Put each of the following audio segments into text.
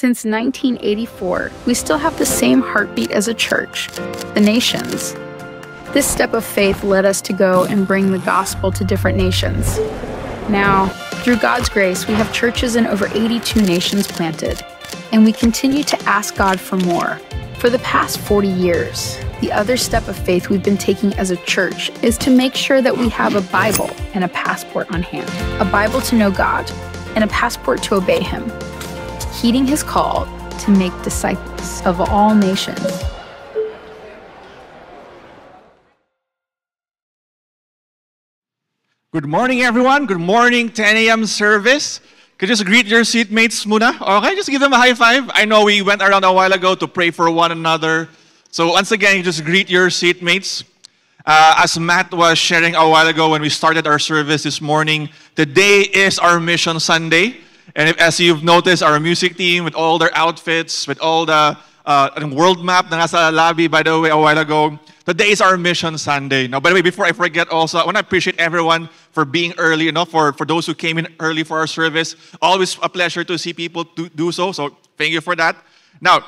Since 1984, we still have the same heartbeat as a church, the nations. This step of faith led us to go and bring the gospel to different nations. Now, through God's grace, we have churches in over 82 nations planted, and we continue to ask God for more. For the past 40 years, the other step of faith we've been taking as a church is to make sure that we have a Bible and a passport on hand. A Bible to know God, and a passport to obey Him, heeding His call to make disciples of all nations. Good morning, everyone. Good morning, 10 a.m. service. Could you just greet your seatmates muna? Okay, just give them a high five. I know we went around a while ago to pray for one another. So once again, you just greet your seatmates. As Matt was sharing a while ago when we started our service this morning, today is our Mission Sunday. And as you've noticed, our music team with all their outfits, with all the world map na nasa lobby, by the way, a while ago. Today is our Mission Sunday. Now, by the way, before I forget also, I want to appreciate everyone for being early, for those who came in early for our service. Always a pleasure to see people do so, so thank you for that. Now,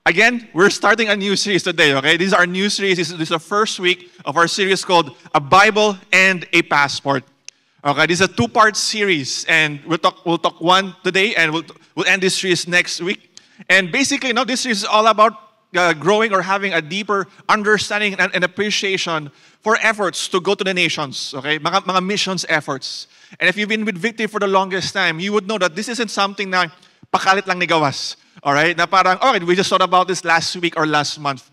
again, we're starting a new series today, okay? This is our new series. This is the first week of our series called A Bible and a Passport. Okay, this is a two-part series, and we'll talk one today, and we'll end this series next week. And basically, this series is all about growing or having a deeper understanding and appreciation for efforts to go to the nations, okay? Mga missions efforts. And if you've been with Victory for the longest time, you would know that this isn't something na pakalit lang ni gawas, all right? Na parang, okay, we just thought about this last week or last month.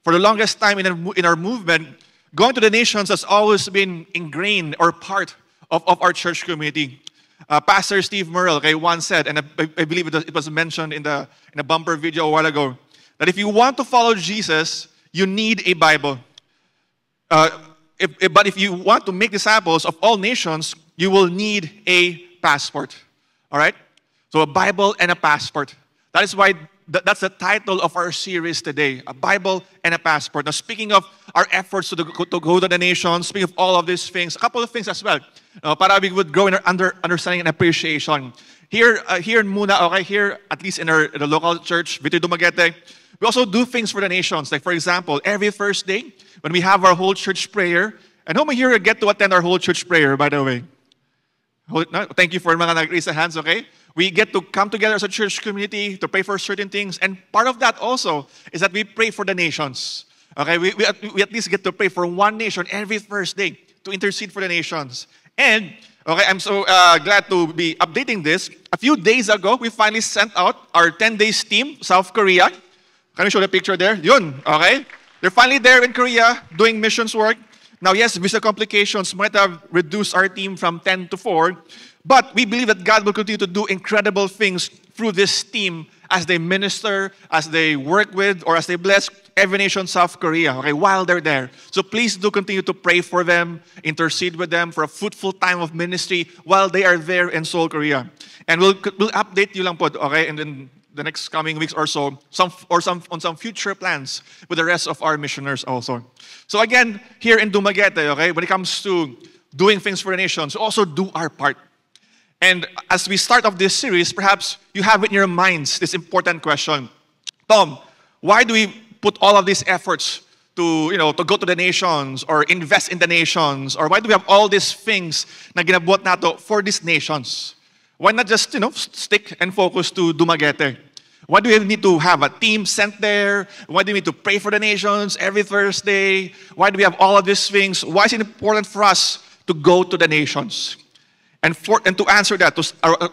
For the longest time in our movement, going to the nations has always been ingrained or part of our church community. Pastor Steve Merrill, okay, once said, and I believe it was mentioned in a bumper video a while ago, that if you want to follow Jesus, you need a Bible. But if you want to make disciples of all nations, you will need a passport. All right? So a Bible and a passport. That is why that's the title of our series today, A Bible and a Passport. Now, speaking of our efforts to go to the nations, speaking of all of these things, a couple of things as well, para we would grow in our understanding and appreciation. Here in Muna, okay, here, at least in the local church, Victory Dumaguete, we also do things for the nations. Like, for example, every Thursday, when we have our whole church prayer, and how many here get to attend our whole church prayer, by the way? Thank you for mga nag-raise the hands, okay? We get to come together as a church community to pray for certain things. And part of that also is that we pray for the nations. Okay, we at least get to pray for one nation every Thursday to intercede for the nations. And, okay, I'm so glad to be updating this. A few days ago, we finally sent out our 10 days team, South Korea. Can you show the picture there? Yun, okay? They're finally there in Korea doing missions work. Now, yes, visa complications might have reduced our team from 10 to 4, but we believe that God will continue to do incredible things through this team as they minister, as they work with, or as they bless every nation South Korea, okay, while they're there. So please do continue to pray for them, intercede with them for a fruitful time of ministry while they are there in Seoul, Korea. And we'll update you lang po, okay, and then the next coming weeks or so, on some future plans with the rest of our missioners also. So again, here in Dumaguete, okay, when it comes to doing things for the nations, also do our part. And as we start off this series, perhaps you have in your minds this important question. Tom, why do we put all of these efforts to go to the nations or invest in the nations? Or why do we have all these things na ginabuhat nato for these nations? Why not just, stick and focus to Dumaguete? Why do we need to have a team sent there? Why do we need to pray for the nations every Thursday? Why do we have all of these things? Why is it important for us to go to the nations? And to answer that,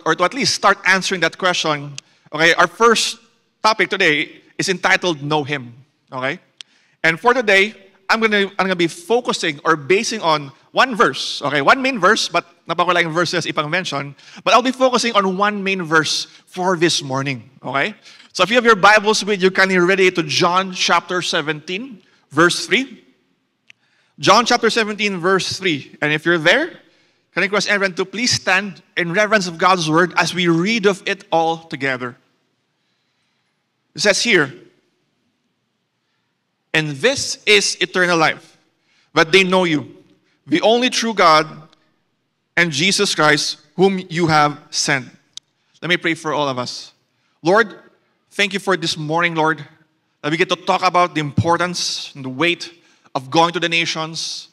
or to at least start answering that question, okay, our first topic today is entitled Know Him. Okay? And for today, I'm gonna be focusing or basing on one verse. Okay, one main verse, but napakalayang verses ipang mention. But I'll be focusing on one main verse for this morning. Okay? So if you have your Bibles with you, can you read it to John chapter 17, verse 3? John chapter 17, verse 3. And if you're there, can I request everyone to please stand in reverence of God's word as we read of it all together. It says here, and this is eternal life, that they know you, the only true God, and Jesus Christ, whom you have sent. Let me pray for all of us. Lord, thank you for this morning, Lord, that we get to talk about the importance and the weight of going to the nations,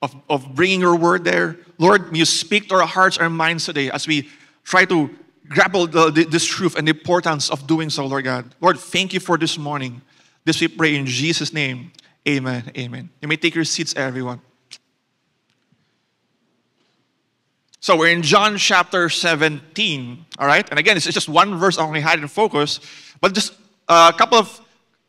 of bringing your word there. Lord, may you speak to our hearts, our minds today as we try to grapple this truth and the importance of doing so, Lord God. Lord, thank you for this morning. This we pray in Jesus' name. Amen. Amen. You may take your seats, everyone. So we're in John chapter 17, all right? And again, it's just one verse I only had in focus, but just a couple of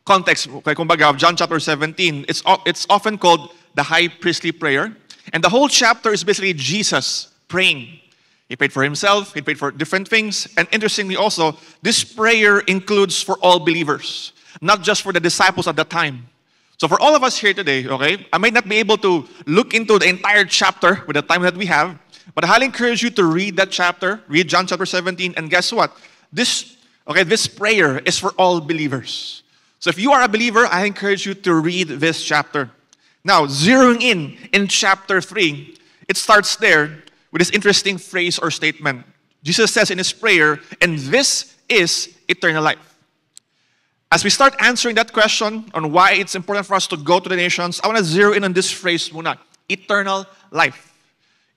context. Okay, kumbaga, John chapter 17, it's often called the high priestly prayer. And the whole chapter is basically Jesus praying. He prayed for himself, he prayed for different things. And interestingly also, this prayer includes for all believers, not just for the disciples at the time. So for all of us here today, okay, I might not be able to look into the entire chapter with the time that we have, but I highly encourage you to read that chapter, read John chapter 17, and guess what? This prayer is for all believers. So if you are a believer, I encourage you to read this chapter. Now, zeroing in chapter 3, it starts there with this interesting phrase or statement. Jesus says in his prayer, and this is eternal life. As we start answering that question on why it's important for us to go to the nations, I want to zero in on this phrase muna, eternal life.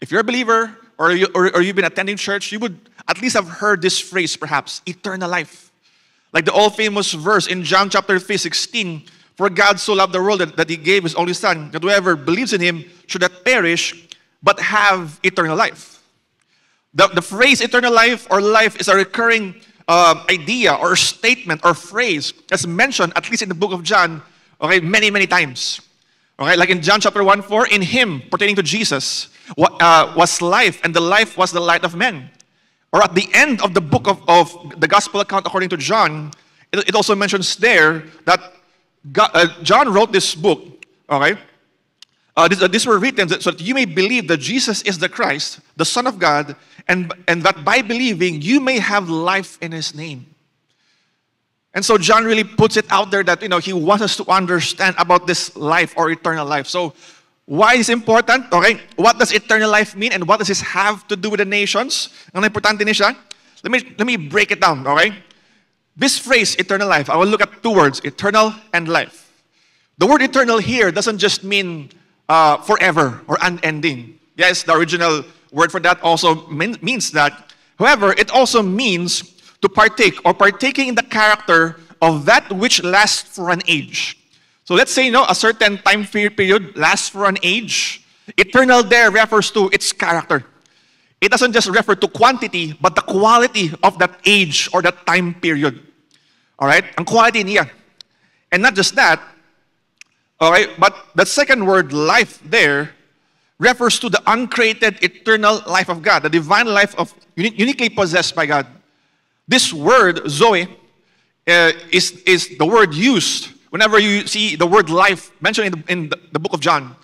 If you're a believer or you've been attending church, you would at least have heard this phrase perhaps, eternal life. Like the all famous verse in John chapter 3:16, for God so loved the world that he gave his only son, that whoever believes in him should not perish, but have eternal life. The phrase eternal life or life is a recurring idea or statement or phrase that's mentioned, at least in the book of John, okay, many, many times. Okay, like in John chapter 1:4, in him, pertaining to Jesus, was life, and the life was the light of men. Or at the end of the book of the gospel account according to John, it also mentions there that John wrote this book, okay? These were written so that you may believe that Jesus is the Christ, the Son of God, and that by believing you may have life in his name. And so John really puts it out there that, he wants us to understand about this life or eternal life. So why is it important? Okay, what does eternal life mean and what does this have to do with the nations? Ang importante ni siya. Let me break it down, okay? This phrase, eternal life, I will look at two words, eternal and life. The word eternal here doesn't just mean forever or unending. Yes, the original word for that also means that. However, it also means to partake or partaking in the character of that which lasts for an age. So let's say, a certain time period lasts for an age. Eternal there refers to its character. It doesn't just refer to quantity, but the quality of that age or that time period. All right? Ang quality niya. And not just that, all right, but the second word, life, there, refers to the uncreated eternal life of God, the divine life of uniquely possessed by God. This word, Zoe, is the word used whenever you see the word life mentioned in the book of John,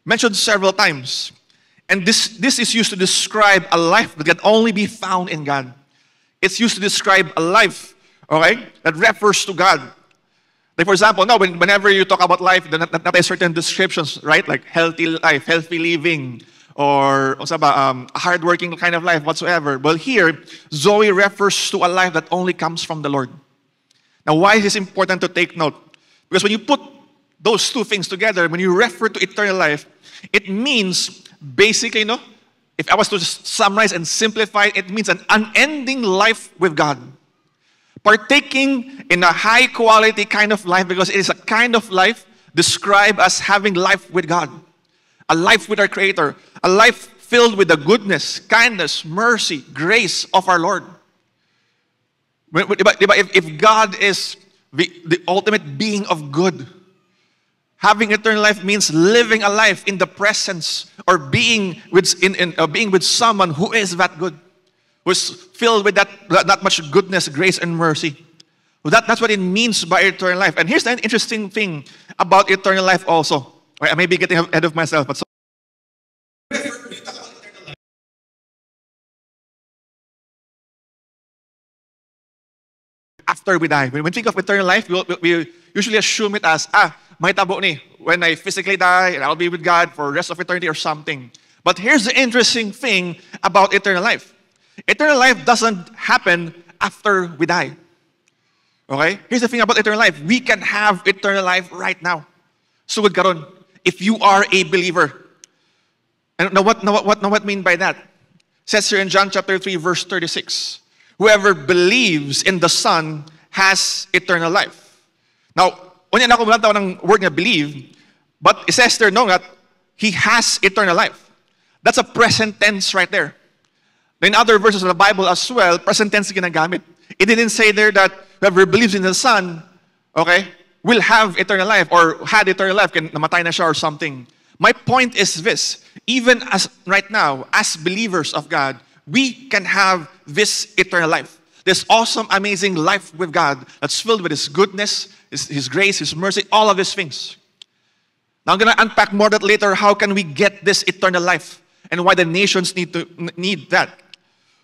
mentioned several times. And this is used to describe a life that can only be found in God. It's used to describe a life, okay, that refers to God. Like for example, whenever you talk about life, not certain descriptions, right? Like healthy life, healthy living, or a hardworking kind of life whatsoever. Well, here, Zoe refers to a life that only comes from the Lord. Now, why is this important to take note? Because when you put those two things together, when you refer to eternal life, it means basically, if I was to just summarize and simplify, it means an unending life with God. Partaking in a high quality kind of life because it is a kind of life described as having life with God. A life with our Creator. A life filled with the goodness, kindness, mercy, grace of our Lord. If God is the ultimate being of good, having eternal life means living a life in the presence or being with someone who is that good, who is filled with that much goodness, grace, and mercy. Well, that's what it means by eternal life. And here's the interesting thing about eternal life also. I may be getting ahead of myself, but after we die. When we think of eternal life, we usually assume it as, mahitabo ni, when I physically die, and I'll be with God for the rest of eternity or something. But here's the interesting thing about eternal life. Eternal life doesn't happen after we die. Okay? Here's the thing about eternal life. We can have eternal life right now. Sugod karon. If you are a believer. And now what mean by that? It says here in John chapter 3, verse 36. Whoever believes in the Son has eternal life. Now, unya na ko lang ng word nga believe, but it says there no that he has eternal life. That's a present tense right there. In other verses of the Bible as well, present tense ginagamit. It didn't say there that whoever believes in the Son, okay, will have eternal life or had eternal life, can namatay na siya or something. My point is this, even as right now, as believers of God, we can have this eternal life. This awesome, amazing life with God that's filled with His goodness, His grace, His mercy, all of these things. Now I'm going to unpack more that later. How can we get this eternal life and why the nations need that?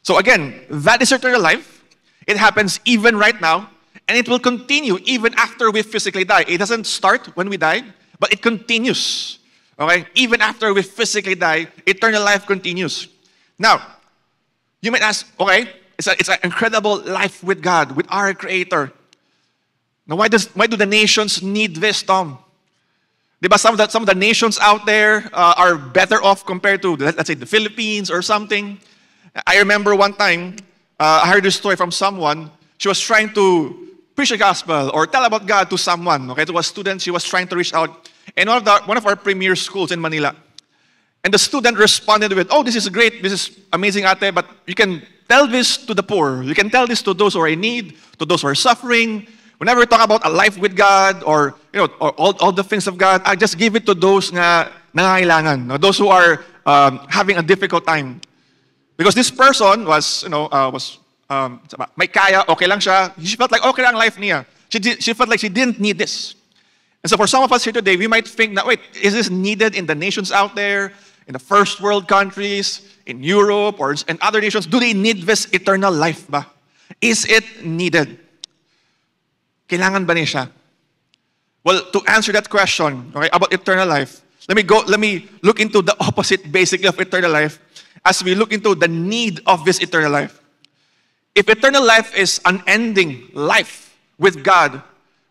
So again, that is eternal life. It happens even right now, and it will continue even after we physically die. It doesn't start when we die, but it continues. Okay? Even after we physically die, eternal life continues. Now, you might ask, okay, it's an incredible life with God, with our Creator. Now, why do the nations need this, Tom? Diba, some of the nations out there are better off compared to, let's say, the Philippines or something. I remember one time, I heard this story from someone. She was trying to preach the gospel or tell about God to someone. Okay, to a student, she was trying to reach out. And one of our premier schools in Manila. And the student responded with, oh, this is great, this is amazing, ate, but you can tell this to the poor. You can tell this to those who are in need, to those who are suffering. Whenever we talk about a life with God or, or all the things of God, I just give it to those na nangangailangan, those who are having a difficult time. Because this person was, may kaya, okay lang siya. She felt like okay lang life niya. She felt like she didn't need this. And so for some of us here today, we might think that, wait, is this needed in the nations out there, in the first world countries, in Europe, or in other nations? Do they need this eternal life ba? Is it needed? Kailangan ba niya siya? Well, to answer that question, okay, about eternal life, let me look into the opposite basically of eternal life as we look into the need of this eternal life. If eternal life is unending life with God,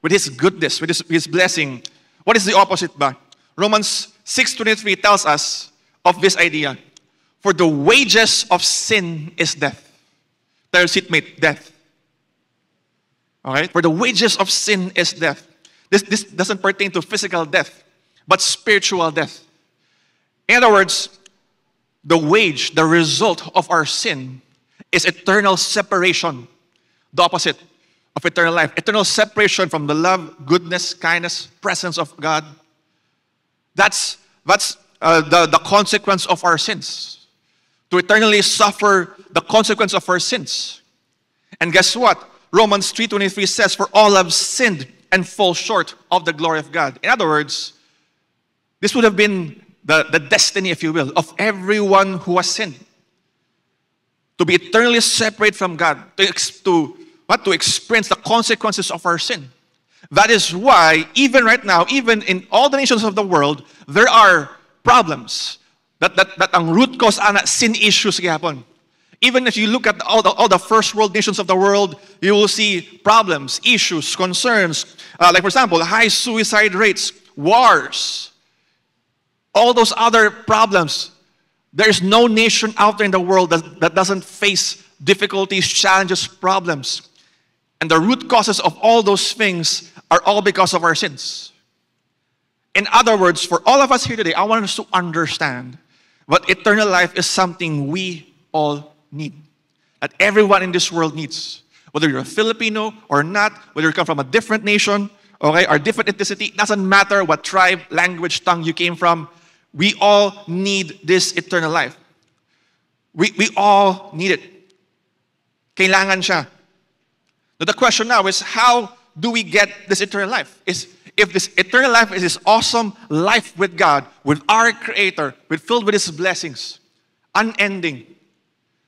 with His goodness, with His blessing, what is the opposite ba? Romans 6:23 tells us of this idea. For the wages of sin is death. Tell your seatmate, death. Alright? For the wages of sin is death. This doesn't pertain to physical death, but spiritual death. In other words, the wage, the result of our sin is eternal separation. The opposite of eternal life. Eternal separation from the love, goodness, kindness, presence of God. That's the consequence of our sins. To eternally suffer the consequence of our sins. And guess what? Romans 3:23 says, for all have sinned and fall short of the glory of God. In other words, this would have been the destiny, if you will, of everyone who has sinned. To be eternally separate from God. To experience the consequences of our sin. That is why, even right now, even in all the nations of the world, there are problems. That ang root cause ana sin issues gihapon. Even if you look at all the first world nations of the world, you will see problems, issues, concerns. Like for example, high suicide rates, wars, all those other problems. There is no nation out there in the world that doesn't face difficulties, challenges, problems. And the root causes of all those things are all because of our sins. In other words, for all of us here today, I want us to understand that eternal life is something we all need. That everyone in this world needs. Whether you're a Filipino or not, whether you come from a different nation, okay, or different ethnicity, doesn't matter what tribe, language, tongue you came from, we all need this eternal life. We all need it. Kailangan siya. Now the question now is, how do we get this eternal life? If this eternal life is this awesome life with God, with our Creator, filled with His blessings, unending,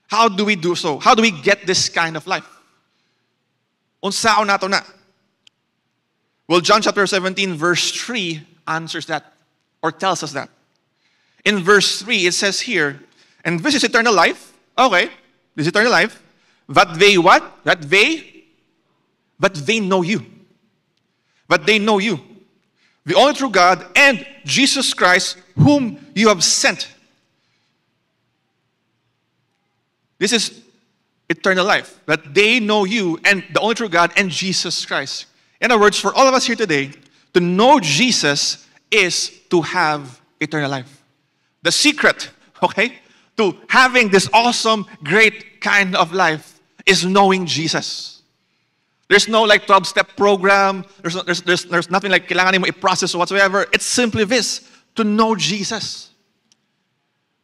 how do we do so? How do we get this kind of life? Unsaon nato na? Well, John chapter 17, verse 3 answers that, or tells us that. In verse 3, it says here, and this is eternal life. Okay, this is eternal life. That they what? That but they know you. But they know you. The only true God and Jesus Christ, whom you have sent. This is eternal life. That they know you and the only true God and Jesus Christ. In other words, for all of us here today, to know Jesus is to have eternal life. The secret, okay, to having this awesome, great kind of life is knowing Jesus. There's no like 12-step program. There's nothing like kailangan mo i-process or whatsoever. It's simply this, to know Jesus.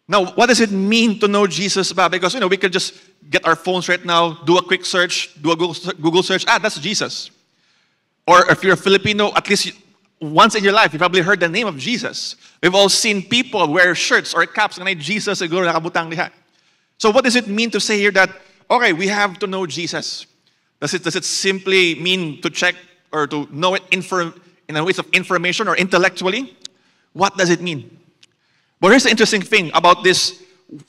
Now, what does it mean to know Jesus ba? Because, we could just get our phones right now, do a quick search, do a Google search. That's Jesus. Or if you're a Filipino, at least once in your life, you probably heard the name of Jesus. We've all seen people wear shirts or caps na Jesus siguro nakabutang diha. So what does it mean to say here that, okay, we have to know Jesus? Does it simply mean to check or to know it in a way of information or intellectually? What does it mean? But here's the interesting thing about this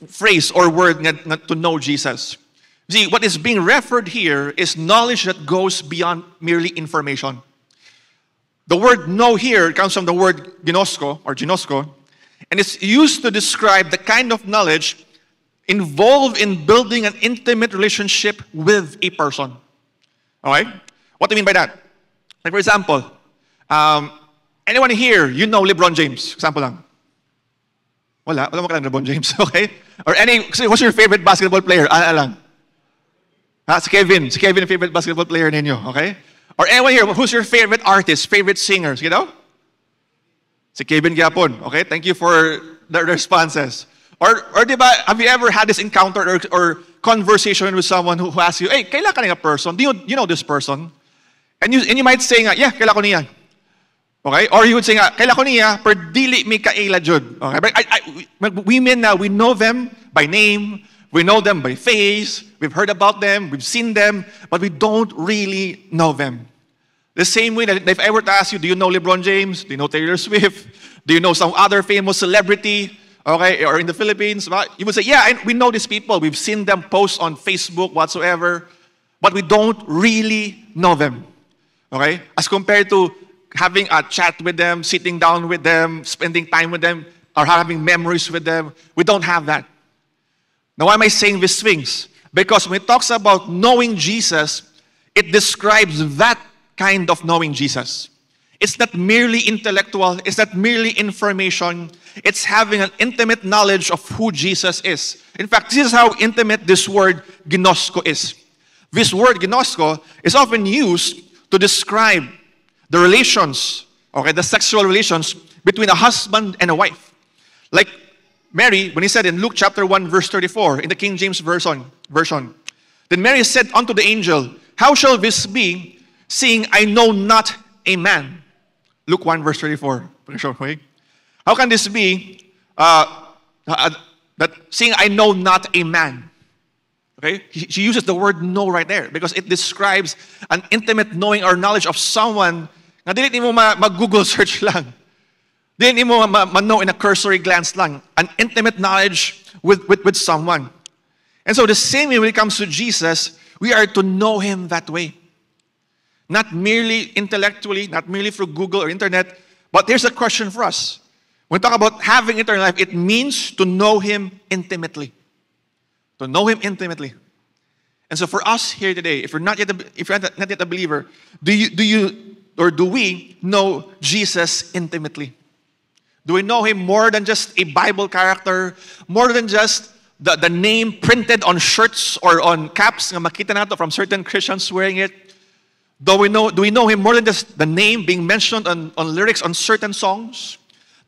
phrase or word to know Jesus. See, what is being referred here is knowledge that goes beyond merely information. The word know here comes from the word ginosko, and it's used to describe the kind of knowledge involved in building an intimate relationship with a person. All right? What do you mean by that? Like, for example, anyone here, you know LeBron James? Example lang. Wala mo ka lang LeBron James, okay? Or what's your favorite basketball player? Lang. Si Kevin. Si Kevin, favorite basketball player ninyo, okay? Or anyone here, who's your favorite artist, favorite singer? You know? Si Kevin Gyapon, okay? Thank you for the responses. Or diba, have you ever had this encounter or conversation with someone who asks you, hey, kaila ka nga person? Do you know this person? And you might say nga, yeah, kaila ko niya. Okay? Or you would say nga, kaila ko niya, per dili mi kaila jud. Okay? But women now, we know them by name, we know them by face, we've heard about them, we've seen them, but we don't really know them. The same way that if I were to ask you, do you know LeBron James? Do you know Taylor Swift? Do you know some other famous celebrity? Okay, or in the Philippines, you would say, yeah, we know these people. We've seen them post on Facebook, whatsoever, but we don't really know them. Okay? As compared to having a chat with them, sitting down with them, spending time with them, or having memories with them, we don't have that. Now, why am I saying these things? Because when it talks about knowing Jesus, it describes that kind of knowing Jesus. It's not merely intellectual. It's not merely information. It's having an intimate knowledge of who Jesus is. In fact, this is how intimate this word ginosko is. This word ginosko is often used to describe the relations, okay, the sexual relations between a husband and a wife. Like Mary, when he said in Luke chapter 1, verse 34, in the King James version, then Mary said unto the angel, how shall this be, seeing I know not a man? Luke 1, verse 34. How can this be that seeing I know not a man? Okay? She uses the word know right there because it describes an intimate knowing or knowledge of someone na dili mo mag-Google search lang. Dili mo ma-know in a cursory glance lang. An intimate knowledge with someone. And so the same way when it comes to Jesus, we are to know Him that way. Not merely intellectually, not merely through Google or internet, but here's a question for us. When we talk about having eternal life, it means to know Him intimately. To know Him intimately. And so for us here today, if you're not yet a believer, do we know Jesus intimately? Do we know Him more than just a Bible character, more than just the name printed on shirts or on caps nga makita nato from certain Christians wearing it? Do we know Him more than just the name being mentioned on lyrics on certain songs?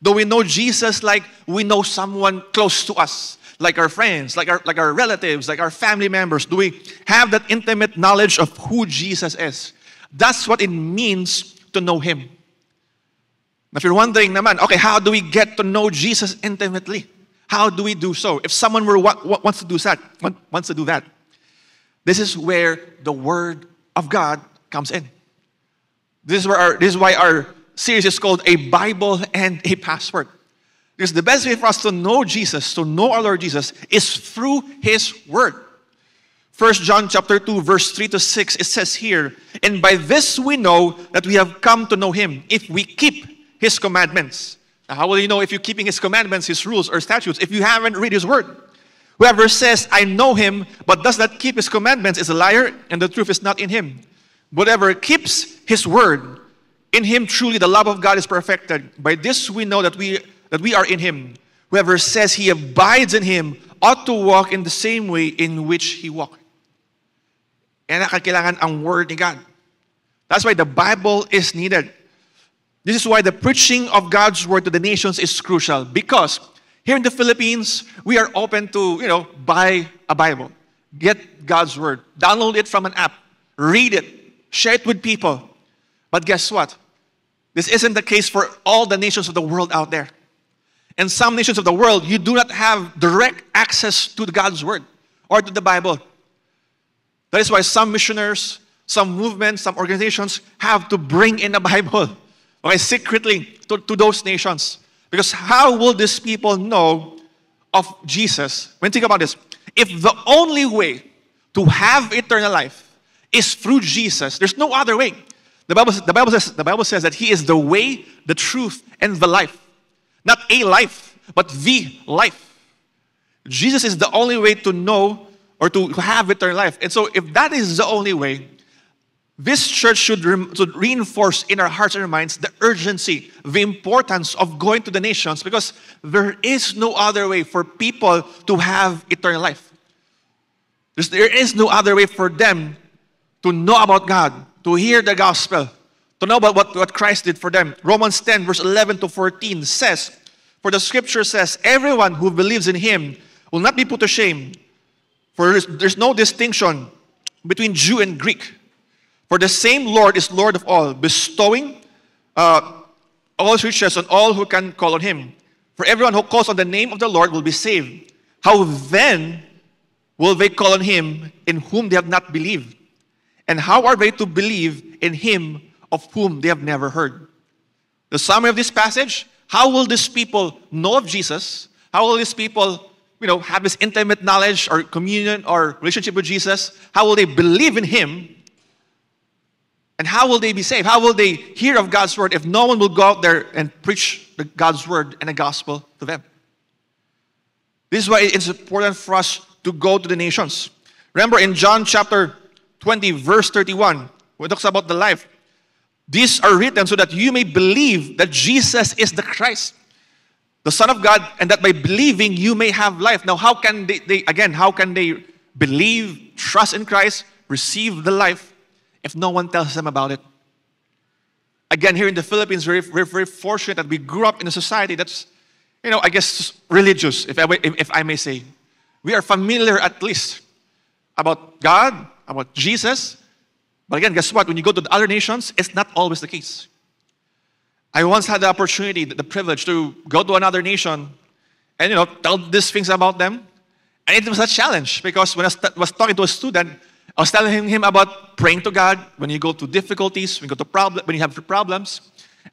Do we know Jesus like we know someone close to us, like our friends, like our relatives, like our family members? Do we have that intimate knowledge of who Jesus is? That's what it means to know Him. Now, if you're wondering naman, okay, how do we get to know Jesus intimately? How do we do so? If someone wants to do that, this is where the Word of God comes in. This is why our series is called A Bible and a Passport. Because the best way for us to know Jesus, to know our Lord Jesus, is through His Word. 1 John chapter 2, verse 3 to 6, it says here, "And by this we know that we have come to know him, if we keep his commandments." Now, how will you know if you're keeping his commandments, his rules, or statutes, if you haven't read his word? "Whoever says, 'I know him,' but does not keep his commandments is a liar, and the truth is not in him. Whatever keeps his word, in him truly the love of God is perfected. By this we know that we are in him. Whoever says he abides in him ought to walk in the same way in which he walked." Kaya kailangan ang word ni God. That's why the Bible is needed. This is why the preaching of God's word to the nations is crucial. Because here in the Philippines, we are open to, buy a Bible. Get God's word. Download it from an app. Read it. Share it with people. But guess what? This isn't the case for all the nations of the world out there. In some nations of the world, you do not have direct access to God's word or to the Bible. That is why some missionaries, some movements, some organizations have to bring in a Bible, secretly to those nations. Because how will these people know of Jesus? When you think about this, if the only way to have eternal life is through Jesus, there's no other way. The Bible says that he is the way, the truth, and the life. Not a life, but the life. Jesus is the only way to know or to have eternal life. And so if that is the only way, this church should reinforce in our hearts and our minds the urgency, the importance of going to the nations, because there is no other way for people to have eternal life. There is no other way for them to know about God, to hear the gospel, to know about what Christ did for them. Romans 10, verse 11 to 14 says, "For the scripture says, everyone who believes in him will not be put to shame. For there's no distinction between Jew and Greek. For the same Lord is Lord of all, bestowing all his riches on all who can call on him. For everyone who calls on the name of the Lord will be saved. How then will they call on him in whom they have not believed? And how are they to believe in him of whom they have never heard?" The summary of this passage: how will these people know of Jesus? How will these people, have this intimate knowledge or communion or relationship with Jesus? How will they believe in him? And how will they be saved? How will they hear of God's word if no one will go out there and preach God's word and the gospel to them? This is why it's important for us to go to the nations. Remember in John chapter 20, verse 31, when it talks about the life, "These are written so that you may believe that Jesus is the Christ, the Son of God, and that by believing you may have life." Now, how can they believe, trust in Christ, receive the life, if no one tells them about it? Again, here in the Philippines, we're very fortunate that we grew up in a society that's, religious, if I may say. We are familiar at least about God, about Jesus. But again, guess what? When you go to the other nations, it's not always the case. I once had the opportunity, the privilege to go to another nation and, tell these things about them. And it was a challenge because when I was talking to a student, I was telling him about praying to God when you go to difficulties, when you have problems.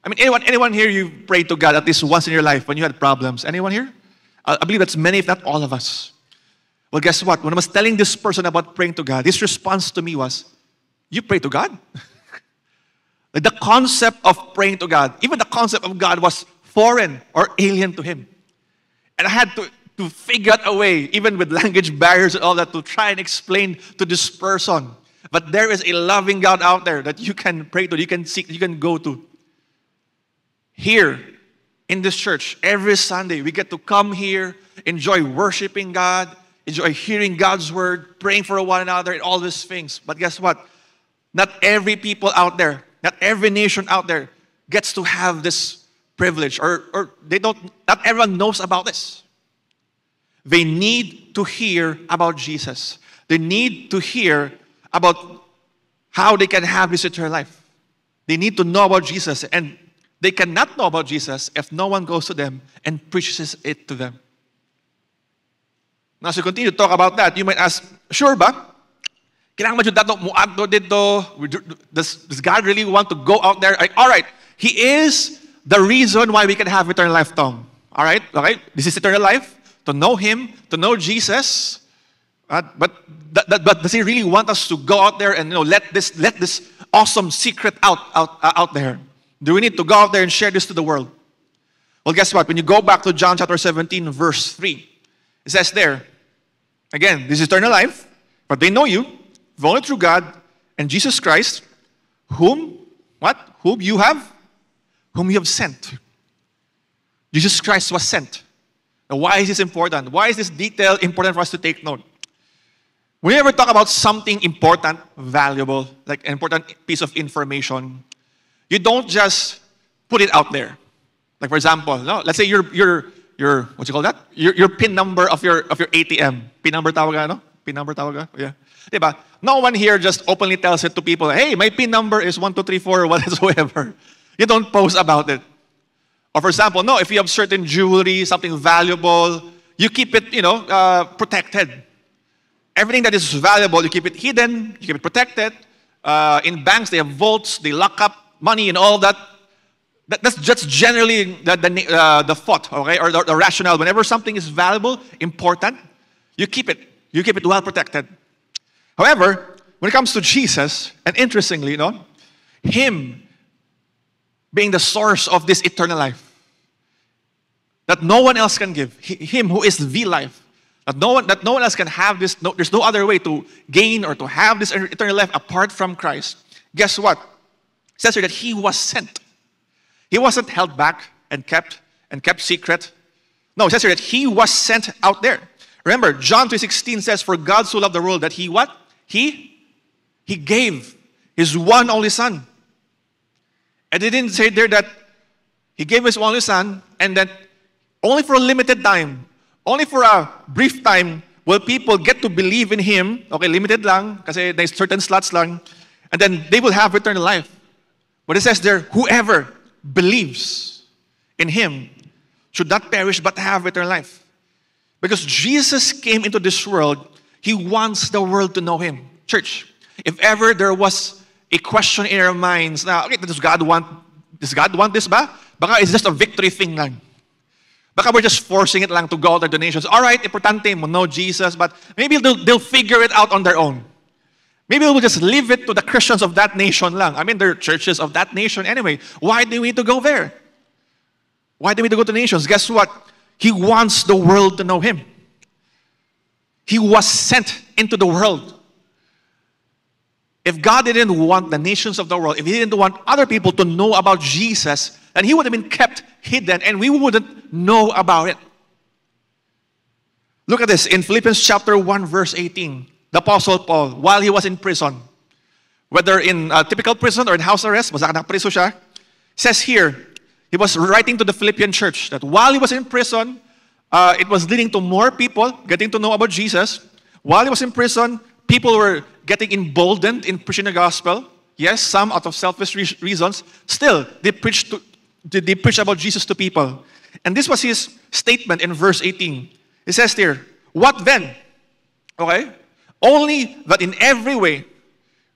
I mean, anyone here, you prayed to God at least once in your life when you had problems? Anyone here? I believe that's many, if not all of us. Well, guess what? When I was telling this person about praying to God, his response to me was, "You pray to God?" Like the concept of praying to God, even the concept of God was foreign or alien to him. And I had to figure out a way, even with language barriers and all that, to try and explain to this person. But there is a loving God out there that you can pray to, you can seek, you can go to. Here, in this church, every Sunday, we get to come here, enjoy worshiping God, enjoy hearing God's word, praying for one another, and all these things. But guess what? Not every people out there, not every nation out there gets to have this privilege, or not everyone knows about this. They need to hear about Jesus. They need to hear about how they can have this eternal life. They need to know about Jesus, and they cannot know about Jesus if no one goes to them and preaches it to them. Now, as we continue to talk about that, you might ask, sure ba? Kailangan ba yung dato mo adto dito? Does God really want to go out there? All right, He is the reason why we can have eternal life, Tom. All right, okay? This is eternal life. To know Him, to know Jesus. But does he really want us to go out there and let this awesome secret out there? Do we need to go out there and share this to the world? Well, guess what? When you go back to John chapter 17, verse 3, it says there, again, this is eternal life, but they know you, the only true God, and Jesus Christ, whom you have sent. Jesus Christ was sent. Now, why is this important? Why is this detail important for us to take note? When you ever talk about something important, valuable, like an important piece of information, you don't just put it out there. Like for example, let's say your what you call that? Your PIN number of your ATM. PIN number tawag ano? PIN number tawag? Yeah. Diba? No one here just openly tells it to people, hey, my PIN number is 1234 or whatsoever. You don't post about it. Or for example, if you have certain jewelry, something valuable, you keep it, protected. Everything that is valuable, you keep it hidden, you keep it protected. In banks, they have vaults, they lock up money and all that. That's just generally the thought, okay, or the rationale. Whenever something is valuable, important, you keep it. You keep it well protected. However, when it comes to Jesus, and interestingly, Him being the source of this eternal life that no one else can give, Him who is the life, that no one else can have this. There's no other way to gain or to have this eternal life apart from Christ. Guess what? It says here that He was sent. He wasn't held back and kept secret. No, it says here that He was sent out there. Remember, John 3:16 says, "For God so loved the world that He what? He gave His one only Son." And it didn't say there that He gave His only Son and that only for a limited time, only for a brief time will people get to believe in Him. Okay, limited lang, kasi there's certain slots lang. And then they will have eternal life. But it says there, whoever believes in Him should not perish but have eternal life. Because Jesus came into this world, He wants the world to know Him. Church, if ever there was a question in our minds, now, okay, does God want this ba? Baka it's just a victory thing lang. Baka we're just forcing it lang to go to the nations. All right, importante mo know Jesus, but maybe they'll figure it out on their own. Maybe we'll just leave it to the Christians of that nation lang. I mean, they're churches of that nation anyway. Why do we need to go there? Why do we need to go to nations? Guess what? He wants the world to know Him. He was sent into the world. If God didn't want the nations of the world, if He didn't want other people to know about Jesus, then He would have been kept hidden and we wouldn't know about it. Look at this in Philippians chapter 1 verse 18. The Apostle Paul, while he was in prison, whether in a typical prison or in house arrest, basta nakapriso siya, says here, he was writing to the Philippian church that while he was in prison, it was leading to more people getting to know about Jesus. While he was in prison, people were getting emboldened in preaching the gospel. Yes, some out of selfish reasons. Still, they preached about Jesus to people. And this was his statement in verse 18. It says there, what then? Okay? Only that in every way,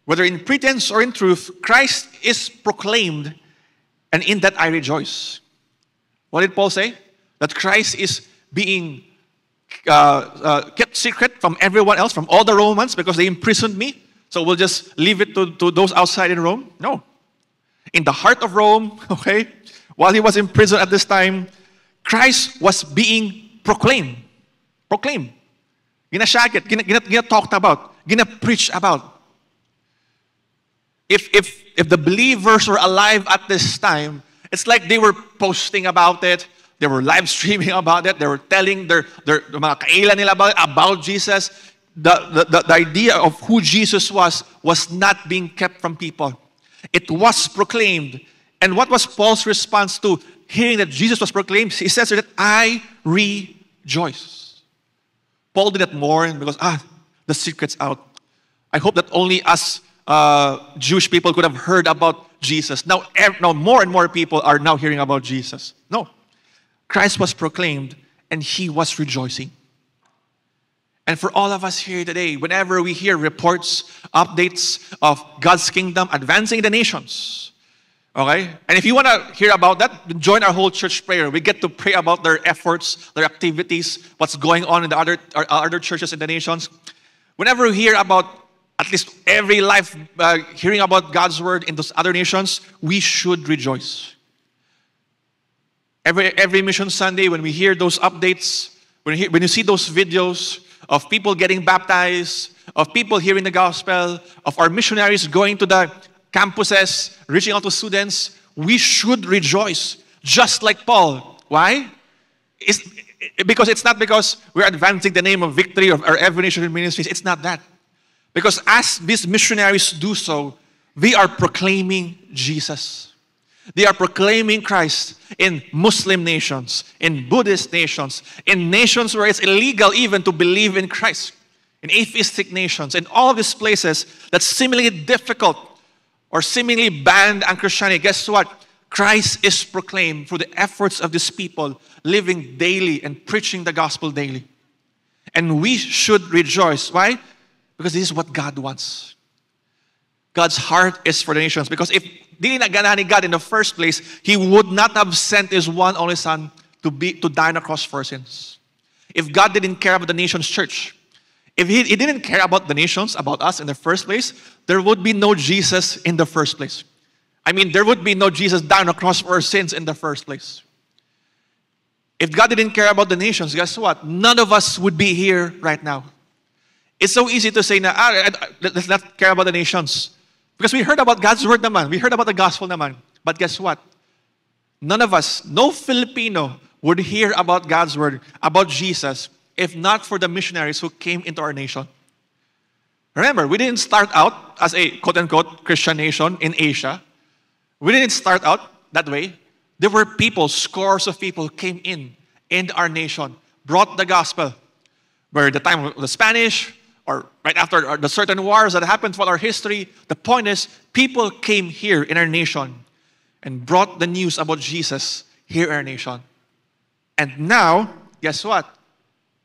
whether in pretense or in truth, Christ is proclaimed, and in that I rejoice. What did Paul say? That Christ is being kept secret from everyone else, from all the Romans, because they imprisoned me. So we'll just leave it to those outside in Rome? No. In the heart of Rome, okay, while he was in prison at this time, Christ was being proclaimed. Proclaimed. Ginashakit, gina-talked about, gina-preached about. If the believers were alive at this time, it's like they were posting about it, they were live streaming about it, they were telling their mga kailan nila about Jesus. The idea of who Jesus was not being kept from people. It was proclaimed. And what was Paul's response to hearing that Jesus was proclaimed? He says that I rejoice. Paul did not mourn because, the secret's out. I hope that only us Jewish people could have heard about Jesus. Now more and more people are now hearing about Jesus. No. Christ was proclaimed and He was rejoicing. And for all of us here today, whenever we hear reports, updates of God's kingdom advancing in the nations, okay? And if you want to hear about that, join our whole church prayer. We get to pray about their efforts, their activities, what's going on in the other churches in the nations. Whenever we hear about, at least every life, hearing about God's word in those other nations, we should rejoice. Every Mission Sunday, when we hear those updates, when you see those videos of people getting baptized, of people hearing the gospel, of our missionaries going to the campuses, reaching out to students, we should rejoice, just like Paul. Why? Because it's not because we're advancing the name of Victory of our Every Nation Ministries. It's not that. Because as these missionaries do so, they are proclaiming Jesus. They are proclaiming Christ in Muslim nations, in Buddhist nations, in nations where it's illegal even to believe in Christ, in atheistic nations, in all these places that's seemingly difficult or seemingly banned on Christianity. Guess what? Christ is proclaimed through the efforts of these people living daily and preaching the gospel daily. And we should rejoice. Why? Because this is what God wants. God's heart is for the nations. Because if dili na ganahan ni God in the first place, He would not have sent His one only Son to die on the cross for our sins. If God didn't care about the nations church, if He didn't care about the nations, about us in the first place, there would be no Jesus in the first place. I mean, there would be no Jesus dying on the cross for our sins in the first place. If God didn't care about the nations, guess what? None of us would be here right now. It's so easy to say na, let's not care about the nations. Because we heard about God's word naman. We heard about the gospel naman. But guess what? None of us, no Filipino would hear about God's word, about Jesus, if not for the missionaries who came into our nation. Remember, we didn't start out as a quote-unquote Christian nation in Asia. We didn't start out that way. There were people, scores of people came in our nation, brought the gospel. Where the time of the Spanish, or right after the certain wars that happened throughout our history, the point is, people came here in our nation and brought the news about Jesus here in our nation. And now, guess what?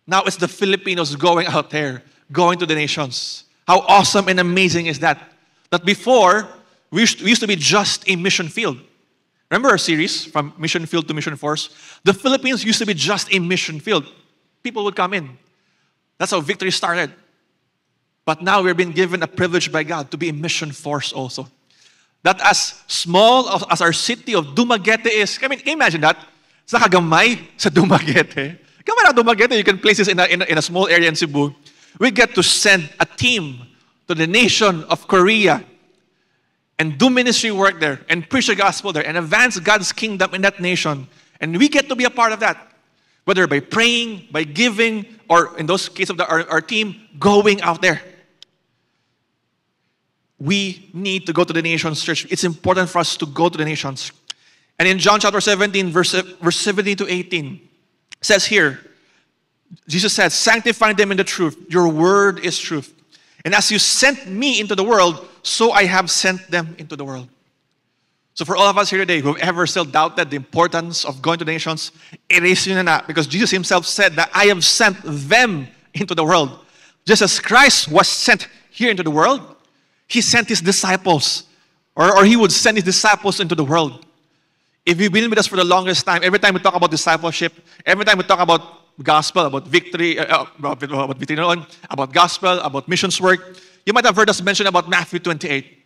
Now it's the Filipinos going out there, going to the nations. How awesome and amazing is that? That before, we used to be just a mission field. Remember our series, From Mission Field to Mission Force? The Philippines used to be just a mission field. People would come in. That's how Victory started. But now we're being given a privilege by God to be a mission force also. That as small as our city of Dumaguete is, I mean, imagine that. Sa kagamay sa Dumaguete. Gamay na Dumaguete, you can place this in a small area in Cebu. We get to send a team to the nation of Korea and do ministry work there and preach the gospel there and advance God's kingdom in that nation. And we get to be a part of that. Whether by praying, by giving, or in those cases of our team, going out there. We need to go to the nations, church. It's important for us to go to the nations. And in John chapter 17, verse 17 to 18, it says here, Jesus said, sanctify them in the truth. Your word is truth. And as you sent me into the world, so I have sent them into the world. So for all of us here today who have ever still doubted the importance of going to the nations, it is yun na, because Jesus Himself said that I have sent them into the world. Just as Christ was sent here into the world, He sent His disciples, or He would send His disciples into the world. If you've been with us for the longest time, every time we talk about discipleship, every time we talk about gospel, about victory, about gospel, about missions work, you might have heard us mention about Matthew 28,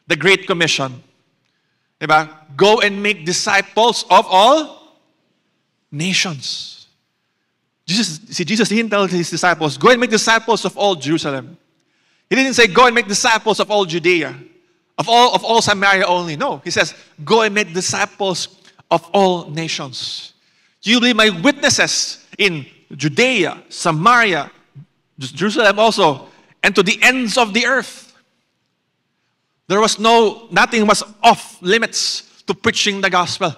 the Great Commission. Diba? Go and make disciples of all nations. Jesus didn't tell His disciples, go and make disciples of all Jerusalem. He didn't say, go and make disciples of all Judea, of all Samaria only. No, He says, go and make disciples of all nations. You will be my witnesses in Judea, Samaria, Jerusalem also, and to the ends of the earth. There was nothing was off limits to preaching the gospel.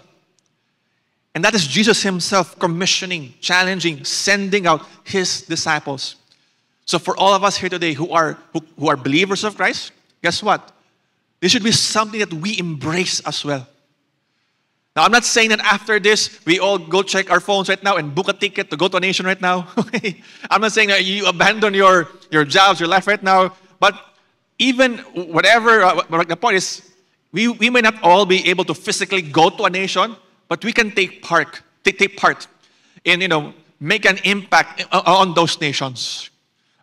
And that is Jesus Himself commissioning, challenging, sending out His disciples. So for all of us here today who are believers of Christ, guess what? This should be something that we embrace as well. Now, I'm not saying that after this, we all go check our phones right now and book a ticket to go to a nation right now. I'm not saying that you abandon your jobs, your life right now. But even whatever, the point is, we may not all be able to physically go to a nation, but we can take part in, make an impact on those nations.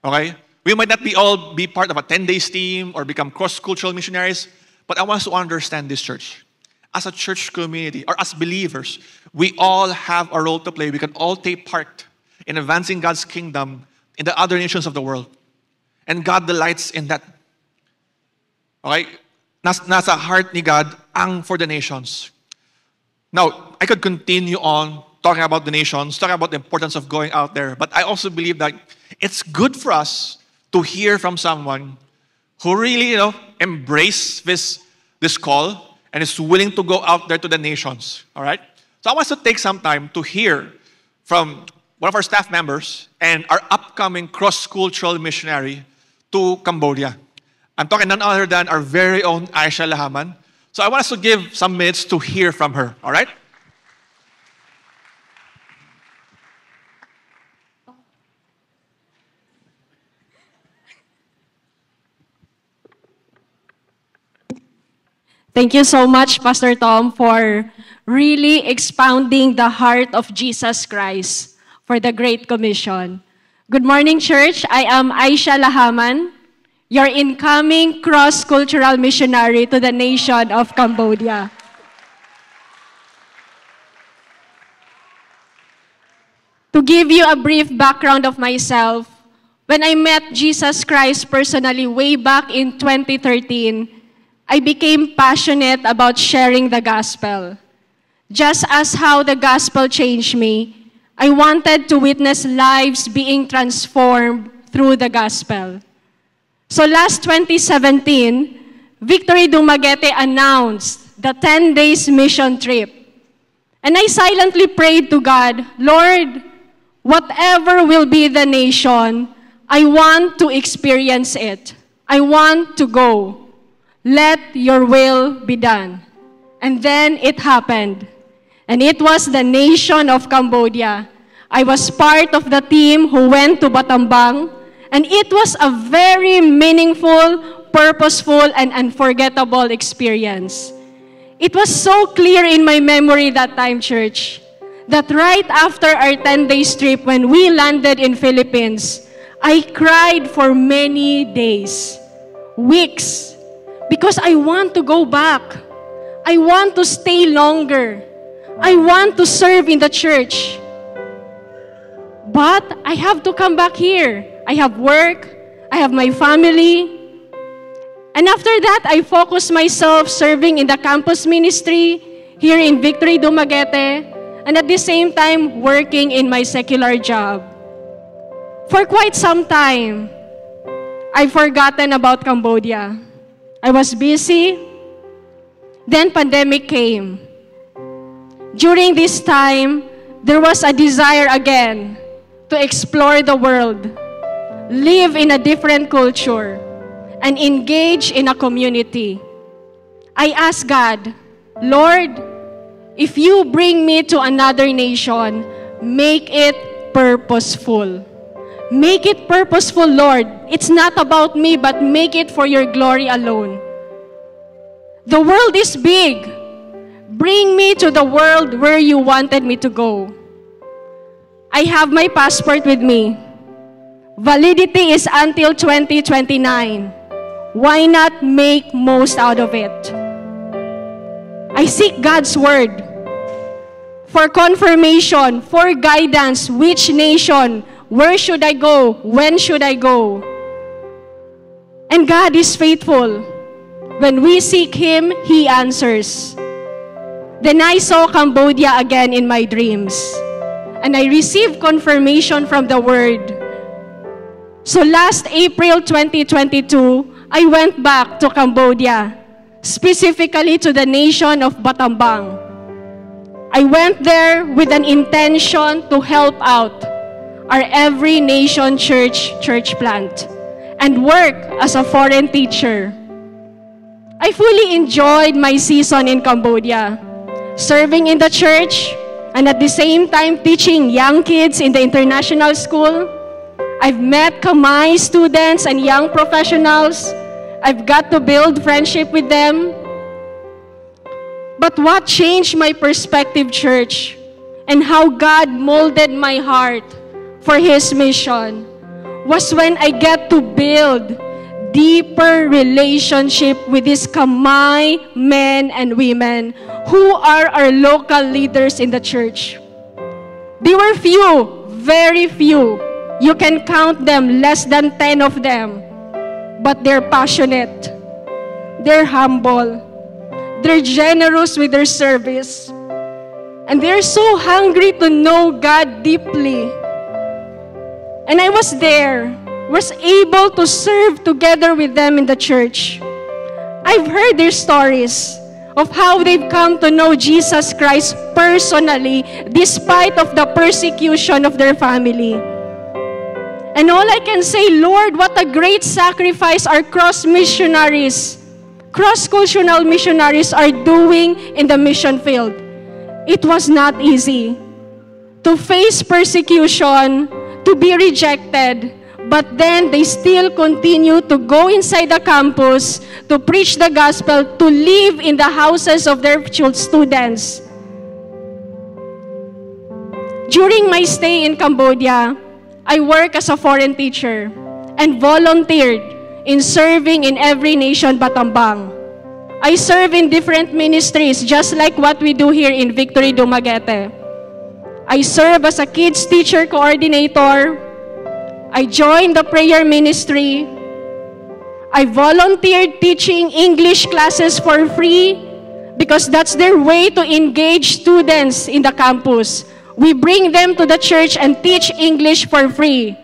Okay? We might not all be part of a 10 days team or become cross-cultural missionaries, but I want us to understand this church. As a church community or as believers, we all have a role to play. We can all take part in advancing God's kingdom in the other nations of the world. And God delights in that. Okay? Nasa heart ni God ang for the nations. Now, I could continue on talking about the nations, talking about the importance of going out there, but I also believe that it's good for us to hear from someone who really, embrace this call and is willing to go out there to the nations. All right? So I want us to take some time to hear from one of our staff members and our upcoming cross-cultural missionary to Cambodia. I'm talking none other than our very own Aisha Lahaman. So I want us to give some minutes to hear from her. All right? Thank you so much, Pastor Tom, for really expounding the heart of Jesus Christ for the Great Commission. Good morning, church. I am Aisha Lahaman, your incoming cross-cultural missionary to the nation of Cambodia. To give you a brief background of myself, when I met Jesus Christ personally way back in 2013, I became passionate about sharing the gospel. Just as how the gospel changed me, I wanted to witness lives being transformed through the gospel. So last 2017, Victory Dumaguete announced the 10 days mission trip. And I silently prayed to God, Lord, whatever will be the nation, I want to experience it. I want to go. Let your will be done. And then it happened. And it was the nation of Cambodia. I was part of the team who went to Battambang, and it was a very meaningful, purposeful, and unforgettable experience. It was so clear in my memory that time, church, that right after our 10-day trip when we landed in Philippines, I cried for many days, weeks, because I want to go back. I want to stay longer. I want to serve in the church. But I have to come back here. I have work. I have my family. And after that, I focused myself serving in the campus ministry here in Victory Dumaguete, and at the same time, working in my secular job. For quite some time, I've forgotten about Cambodia. I was busy. Then pandemic came. During this time, there was a desire again to explore the world, live in a different culture, and engage in a community. I asked God, Lord, if you bring me to another nation, make it purposeful. Make it purposeful, Lord. It's not about me, but make it for your glory alone. The world is big. Bring me to the world where you wanted me to go. I have my passport with me. Validity is until 2029. Why not make most out of it? I seek God's word for confirmation, for guidance, which nation, where should I go? When should I go? And God is faithful. When we seek Him, He answers. Then I saw Cambodia again in my dreams. And I received confirmation from the Word. So last April 2022, I went back to Cambodia, specifically to the nation of Battambang. I went there with an intention to help out our Every Nation church plant and work as a foreign teacher. I fully enjoyed my season in Cambodia, serving in the church and at the same time teaching young kids in the international school. I've met Kamai students and young professionals. I've got to build friendship with them. But what changed my perspective, church, and how God molded my heart for His mission was when I get to build deeper relationship with these Kamay men and women who are our local leaders in the church. They were few, very few. You can count them, less than 10 of them. But they're passionate. They're humble. They're generous with their service. And they're so hungry to know God deeply. And I was there, was able to serve together with them in the church. I've heard their stories of how they've come to know Jesus Christ personally despite of the persecution of their family. And all I can say, Lord, what a great sacrifice our cross-missionaries, cross-cultural missionaries are doing in the mission field. It was not easy to face persecution, to be rejected, but then they still continue to go inside the campus, to preach the gospel, to live in the houses of their students. During my stay in Cambodia, I worked as a foreign teacher and volunteered in serving in every nation Battambang. I serve in different ministries, just like what we do here in Victory Dumaguete. I serve as a kids teacher coordinator. I joined the prayer ministry. I volunteered teaching English classes for free because that's their way to engage students in the campus. We bring them to the church and teach English for free.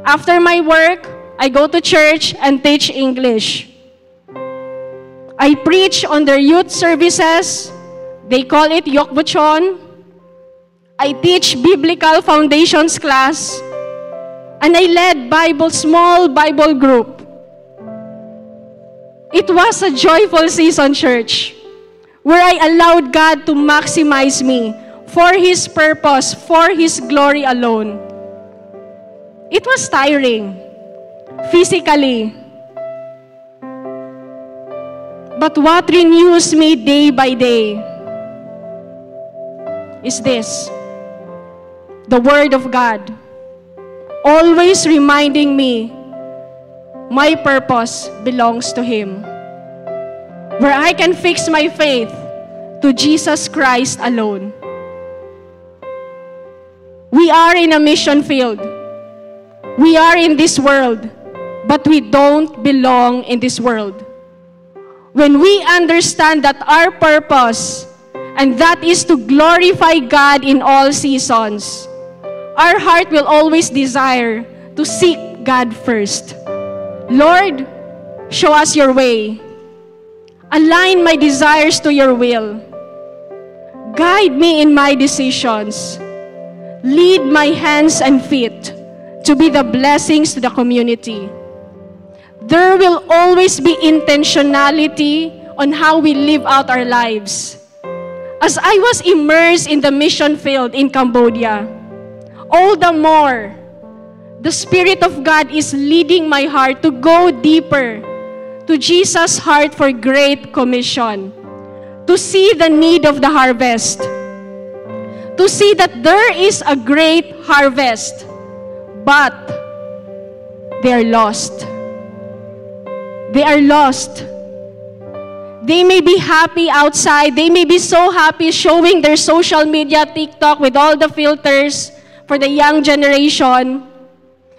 After my work, I go to church and teach English. I preach on their youth services. They call it Yokbuchon. I teach biblical foundations class. And I led small Bible group. It was a joyful season, church, where I allowed God to maximize me for His purpose, for His glory alone. It was tiring, physically. But what renews me day by day is this, the Word of God, always reminding me my purpose belongs to Him, where I can fix my faith to Jesus Christ alone. We are in a mission field. We are in this world, but we don't belong in this world. When we understand that our purpose, and that is to glorify God in all seasons, our heart will always desire to seek God first. Lord, show us your way. Align my desires to your will. Guide me in my decisions. Lead my hands and feet to be the blessings to the community. There will always be intentionality on how we live out our lives. As I was immersed in the mission field in Cambodia, all the more, the Spirit of God is leading my heart to go deeper to Jesus' heart for Great Commission, to see the need of the harvest, to see that there is a great harvest, but they are lost. They are lost. They may be happy outside. They may be so happy showing their social media, TikTok, with all the filters for the young generation.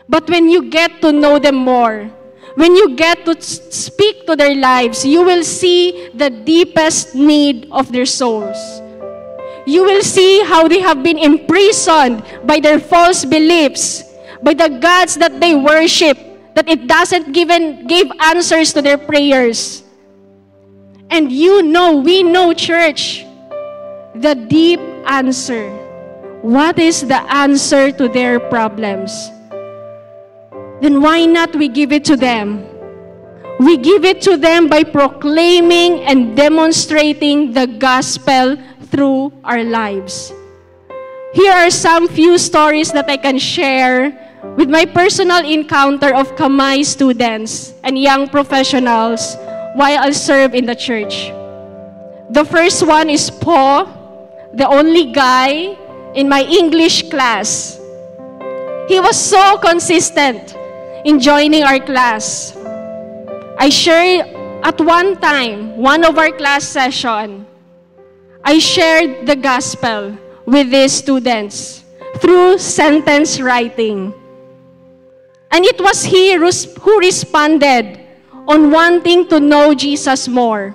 But when you get to know them more, when you get to speak to their lives, you will see the deepest need of their souls. You will see how they have been imprisoned by their false beliefs, by the gods that they worship, that it doesn't give answers to their prayers. And you know, we know, church, the deep answer. What is the answer to their problems? Then why not we give it to them? We give it to them by proclaiming and demonstrating the gospel through our lives. Here are some few stories that I can share with my personal encounter of Kamay students and young professionals while I serve in the church. The first one is Po, the only guy in my English class. He was so consistent in joining our class. I shared at one time, one of our class session, I shared the gospel with these students through sentence writing. And it was he who responded on wanting to know Jesus more.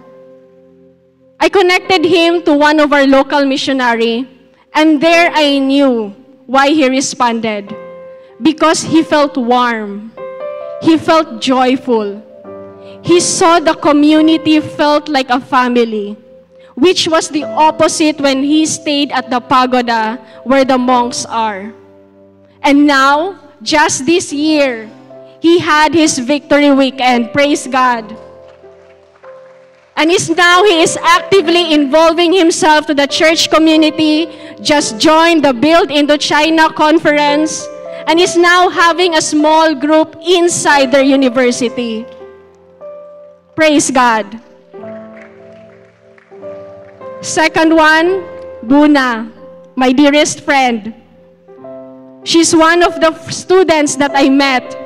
I connected him to one of our local missionary, and there I knew why he responded. Because he felt warm. He felt joyful. He saw the community felt like a family, which was the opposite when he stayed at the pagoda where the monks are. And now, just this year, he had his victory weekend. Praise God. And he is actively involving himself to the church community, just joined the Build Indochina conference, and is now having a small group inside their university. Praise God. Second one, Buna, my dearest friend. She's one of the students that I met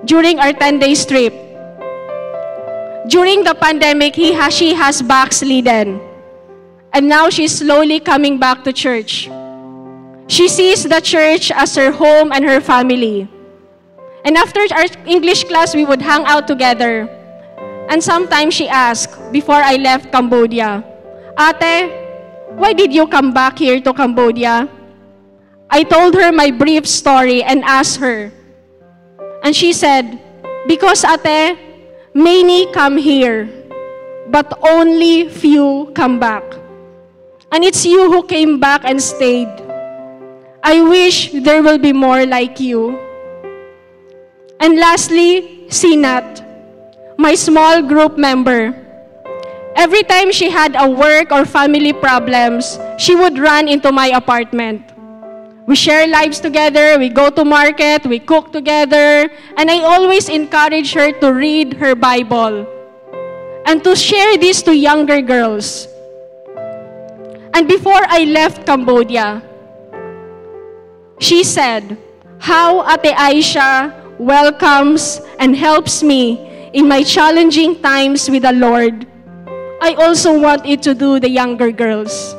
during our 10-day trip. During the pandemic, she has backslidden. And now she's slowly coming back to church. She sees the church as her home and her family. And after our English class, we would hang out together. And sometimes she asked, before I left Cambodia, Ate, why did you come back here to Cambodia? I told her my brief story and asked her. And she said, because Ate, many come here, but only few come back. And it's you who came back and stayed. I wish there will be more like you. And lastly, Sinat, my small group member. Every time she had a work or family problems, she would run into my apartment. We share lives together, we go to market, we cook together, and I always encourage her to read her Bible and to share this to younger girls. And before I left Cambodia, she said, how Ate Aisha welcomes and helps me in my challenging times with the Lord, I also want it to do the younger girls.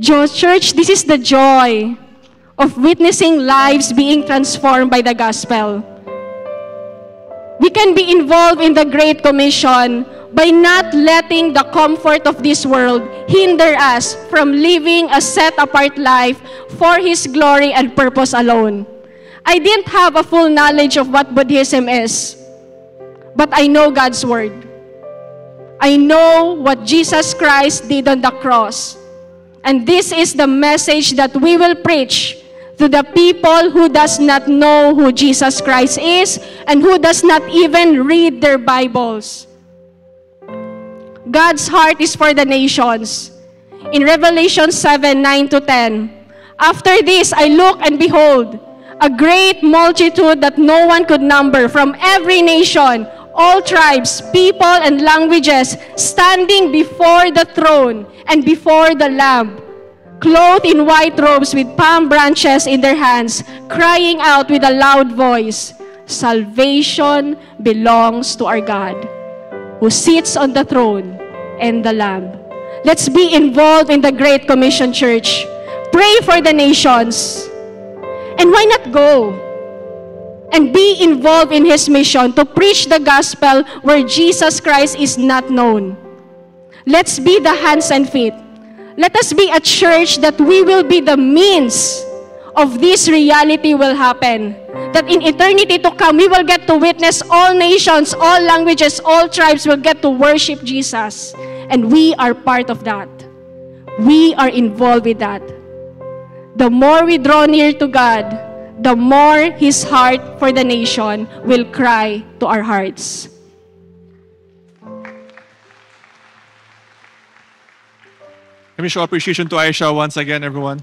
Church, this is the joy of witnessing lives being transformed by the gospel. We can be involved in the Great Commission by not letting the comfort of this world hinder us from living a set-apart life for His glory and purpose alone. I didn't have a full knowledge of what Buddhism is, but I know God's Word. I know what Jesus Christ did on the cross. And this is the message that we will preach to the people who does not know who Jesus Christ is and who does not even read their Bibles. God's heart is for the nations. In Revelation 7:9-10, after this I look and behold, a great multitude that no one could number from every nation, all tribes, people, and languages, standing before the throne and before the Lamb, clothed in white robes with palm branches in their hands, crying out with a loud voice, salvation belongs to our God, who sits on the throne and the Lamb. Let's be involved in the Great Commission, church. Pray for the nations. And why not go and be involved in His mission to preach the gospel where Jesus Christ is not known? Let's be the hands and feet. Let us be a church that we will be the means of this reality will happen. That in eternity to come, we will get to witness all nations, all languages, all tribes will get to worship Jesus. And we are part of that. We are involved with that. The more we draw near to God, the more His heart for the nation will cry to our hearts. Let me show appreciation to Aisha once again, everyone.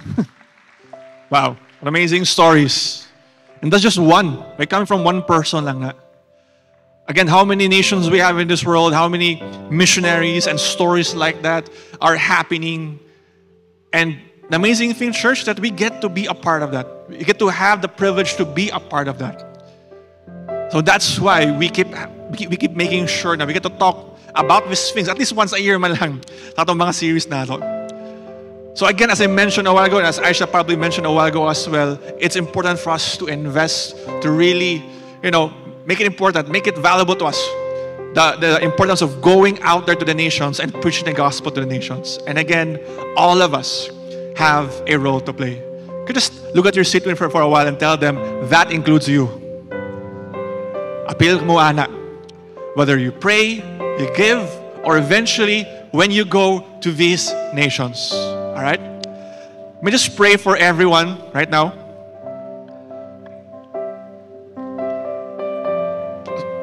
Wow, amazing stories. And that's just one. They come from one person lang na. Again, how many nations we have in this world, how many missionaries and stories like that are happening. And The amazing thing, church, that we get to be a part of that. We get to have the privilege to be a part of that. So that's why we keep making sure na we get to talk about these things at least once a year man lang sa itong mga series na ito. So again, as I mentioned a while ago, and as Aisha probably mentioned a while ago as well, it's important for us to invest, to really, make it important, make it valuable to us. The importance of going out there to the nations and preaching the gospel to the nations. And again, all of us have a role to play. You could just look at your seatmate for a while and tell them, that includes you. Appeal mo, anak. Whether you pray, you give, or eventually when you go to these nations. Alright? Let me just pray for everyone right now.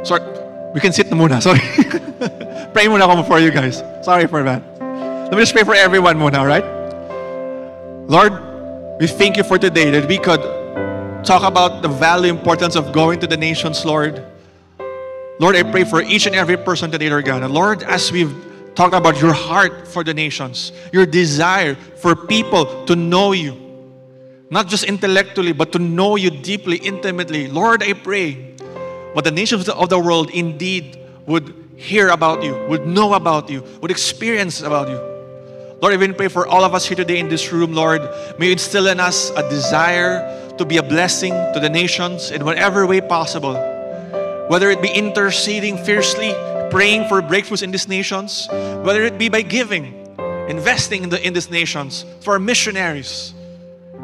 Sorry, we can sit na muna. Sorry. Pray muna ako for you guys. Sorry for that. Let me just pray for everyone muna, alright? Lord, we thank you for today that we could talk about the value, importance of going to the nations, Lord. Lord, I pray for each and every person today, Lord God. And Lord, as we've talked about your heart for the nations, your desire for people to know you, not just intellectually, but to know you deeply, intimately. Lord, I pray what the nations of the world indeed would hear about you, would know about you, would experience about you. Lord, I even pray for all of us here today in this room, Lord. May you instill in us a desire to be a blessing to the nations in whatever way possible. Whether it be interceding fiercely, praying for breakthroughs in these nations, whether it be by giving, investing in these nations for missionaries,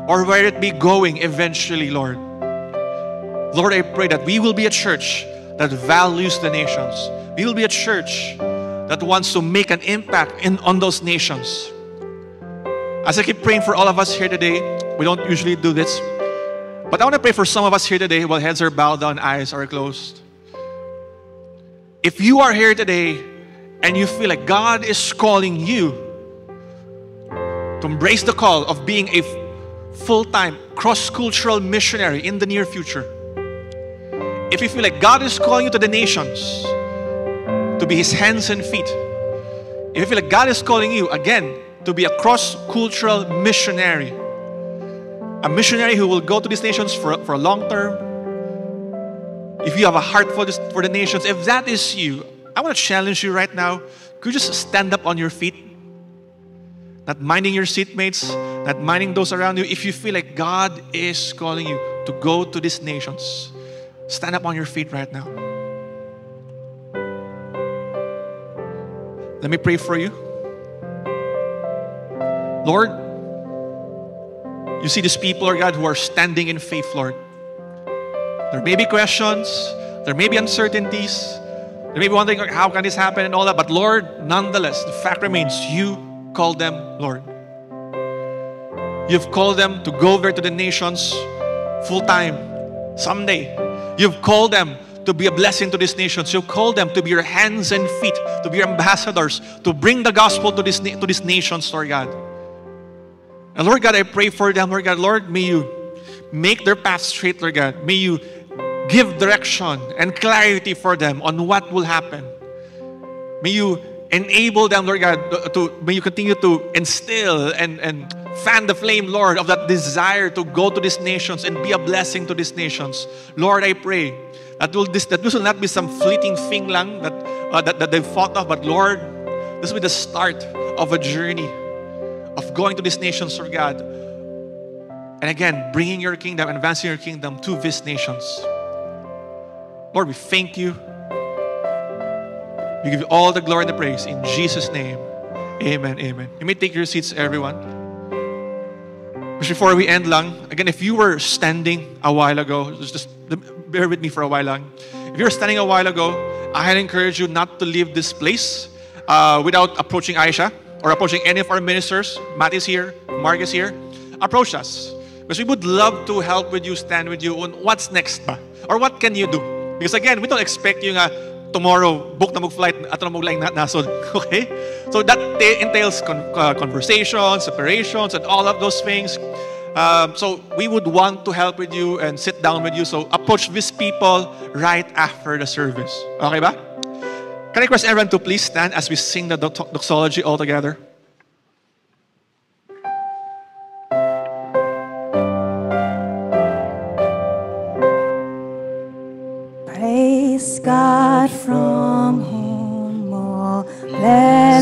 or whether it be going eventually, Lord. Lord, I pray that we will be a church that values the nations. We will be a church that wants to make an impact on those nations. As I keep praying for all of us here today, we don't usually do this, but I want to pray for some of us here today while heads are bowed down, eyes are closed. If you are here today and you feel like God is calling you to embrace the call of being a full-time cross-cultural missionary in the near future, if you feel like God is calling you to the nations to be His hands and feet, if you feel like God is calling you again to be a cross-cultural missionary, a missionary who will go to these nations for a long term, if you have a heart for the nations, if that is you, I want to challenge you right now. Could you just stand up on your feet? Not minding your seatmates, not minding those around you. If you feel like God is calling you to go to these nations, stand up on your feet right now. Let me pray for you. Lord, you see these people, Lord God, who are standing in faith, Lord. There may be questions, there may be uncertainties, they may be wondering, how can this happen and all that, but Lord, nonetheless, the fact remains, you called them, Lord. You've called them to go there to the nations full-time, someday. You've called them to be a blessing to these nations. You've called them to be your hands and feet, to be your ambassadors, to bring the gospel to these nations, Lord God. And Lord God, I pray for them, Lord God. Lord, may you make their path straight, Lord God. May you give direction and clarity for them on what will happen. May you enable them, Lord God, may you continue to instill and fan the flame, Lord, of that desire to go to these nations and be a blessing to these nations. Lord, I pray that this will not be some fleeting thing lang that they've thought of, but Lord, this will be the start of a journey of going to these nations, Lord God. And again, bringing your kingdom, advancing your kingdom to these nations. Lord, we thank you. We give you all the glory and the praise. In Jesus' name, amen, amen. You may take your seats, everyone. Just before we end lang, again, if you were standing a while ago, just bear with me for a while lang. If you were standing a while ago, I had encouraged you not to leave this place without approaching Aisha or approaching any of our ministers. Matt is here, Mark is here. Approach us. Because we would love to help with you, stand with you on what's next ba? Or what can you do? Because again, we don't expect you nga tomorrow, book na mag-flight at mag-lang nasod. Okay? So that entails conversations, separations, and all of those things. So we would want to help with you and sit down with you. So approach these people right after the service. Okay ba? Can I request everyone to please stand as we sing the doxology all together?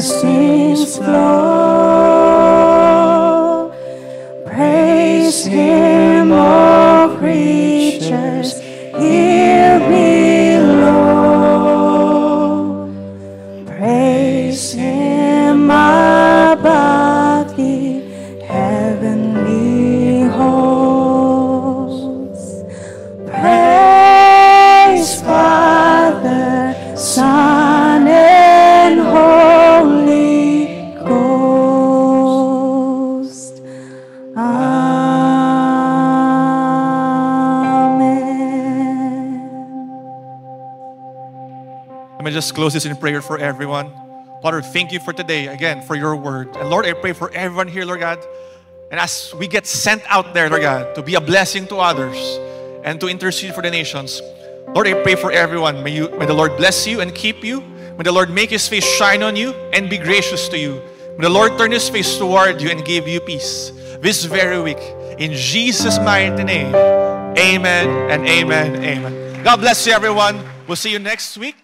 blessings flow. Praise Him, all creatures here below. Praise Him above the heavenly hosts. Praise Father, Son, and Holy Ghost. Amen. Let me just close this in prayer for everyone. Father, thank you for today, again, for your word. And Lord, I pray for everyone here, Lord God. And as we get sent out there, Lord God, to be a blessing to others and to intercede for the nations, Lord, I pray for everyone. May the Lord bless you and keep you. May the Lord make His face shine on you and be gracious to you. May the Lord turn His face toward you and give you peace this very week. In Jesus' mighty name, amen and amen, amen. God bless you, everyone. We'll see you next week.